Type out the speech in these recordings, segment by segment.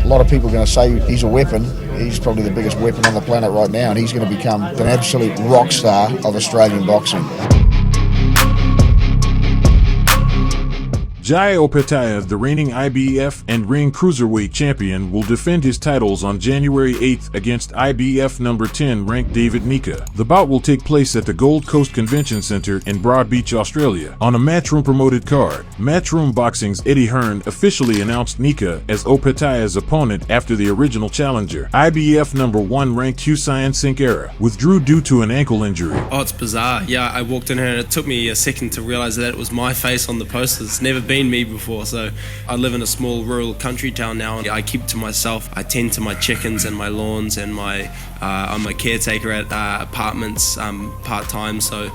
A lot of people are going to say he's a weapon. He's probably the biggest weapon on the planet right now, and he's going to become an absolute rock star of Australian boxing. Jai Opetaia, the reigning IBF and Ring cruiserweight champion, will defend his titles on January 8th against IBF number 10 ranked David Nyika. The bout will take place at the Gold Coast Convention Centre in Broadbeach, Australia, on a Matchroom promoted card. Matchroom Boxing's Eddie Hearn officially announced Nyika as Opetaia's opponent after the original challenger, IBF number 1 ranked Huseyin Cinkara, withdrew due to an ankle injury. Oh, it's bizarre. Yeah, I walked in here and it took me a second to realise that it was my face on the poster. It's never been me before, so I live in a small rural country town now, and I keep to myself. I tend to my chickens and my lawns, and I'm a caretaker at apartments part-time, so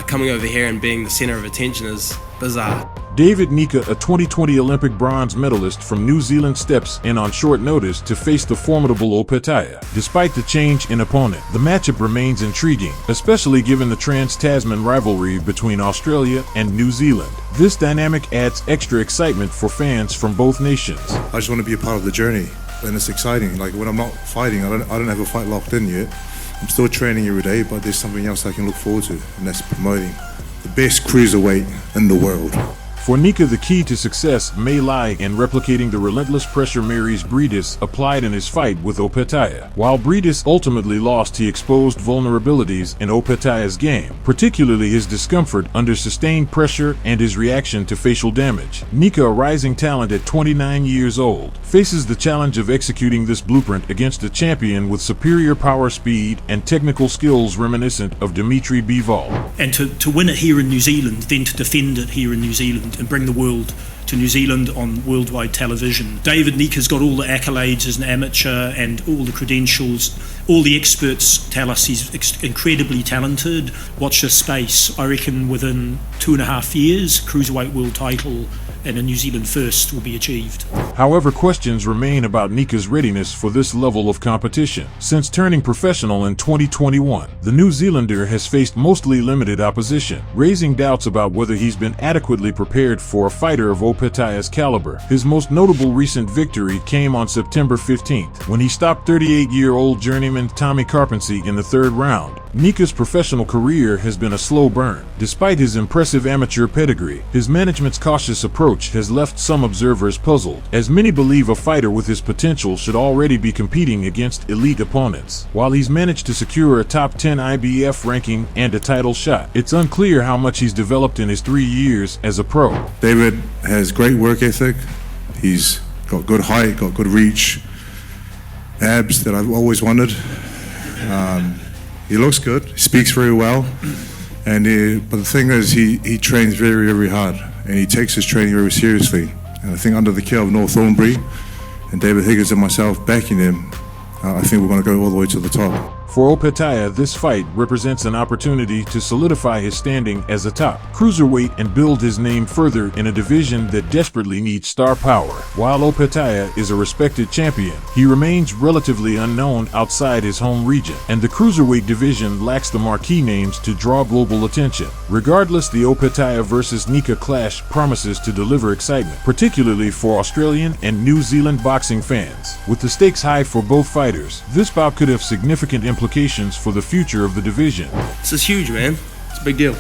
coming over here and being the centre of attention is bizarre. David Nyika, a 2020 Olympic bronze medalist from New Zealand, steps in on short notice to face the formidable Opetaia. Despite the change in opponent, the matchup remains intriguing, especially given the Trans-Tasman rivalry between Australia and New Zealand. This dynamic adds extra excitement for fans from both nations. I just want to be a part of the journey, and it's exciting. Like when I'm not fighting, I don't have a fight locked in yet. I'm still training every day, but there's something else I can look forward to, and that's promoting the best cruiserweight in the world. For Nyika, the key to success may lie in replicating the relentless pressure Maurice Briedis applied in his fight with Opetaia. While Briedis ultimately lost, he exposed vulnerabilities in Opetaia's game, particularly his discomfort under sustained pressure and his reaction to facial damage. Nyika, a rising talent at 29 years old, faces the challenge of executing this blueprint against a champion with superior power, speed, and technical skills reminiscent of Dimitri Bivol. And to win it here in New Zealand, then to defend it here in New Zealand, and bring the world to New Zealand on worldwide television. David Nyika's got all the accolades as an amateur and all the credentials. All the experts tell us he's incredibly talented. Watch this space. I reckon within 2.5 years, cruiserweight world title and a New Zealand first will be achieved. However, questions remain about Nyika's readiness for this level of competition. Since turning professional in 2021, the New Zealander has faced mostly limited opposition, raising doubts about whether he's been adequately prepared for a fighter of Opetaia's caliber. His most notable recent victory came on September 15th, when he stopped 38-year-old journeyman Tommy Carpensey in the 3rd round. Nyika's professional career has been a slow burn. Despite his impressive amateur pedigree, his management's cautious approach has left some observers puzzled, as many believe a fighter with his potential should already be competing against elite opponents. While he's managed to secure a top 10 IBF ranking and a title shot, it's unclear how much he's developed in his 3 years as a pro. David has great work ethic. He's got good height, got good reach, abs that I've always wanted. He looks good, he speaks very well, but the thing is he trains very, very hard, and he takes his training very seriously. And I think under the care of North Thornbury and David Higgins and myself backing him, I think we're going to go all the way to the top. For Opetaia, this fight represents an opportunity to solidify his standing as a top cruiserweight and build his name further in a division that desperately needs star power. While Opetaia is a respected champion, he remains relatively unknown outside his home region, and the cruiserweight division lacks the marquee names to draw global attention. Regardless, the Opetaia vs. Nyika clash promises to deliver excitement, particularly for Australian and New Zealand boxing fans. With the stakes high for both fighters, this bout could have significant implications for the future of the division. This is huge, man. It's a big deal.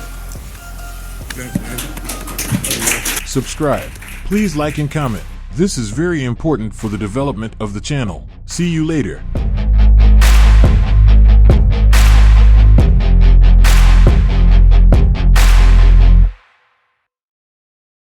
Subscribe. Please like and comment. This is very important for the development of the channel. See you later.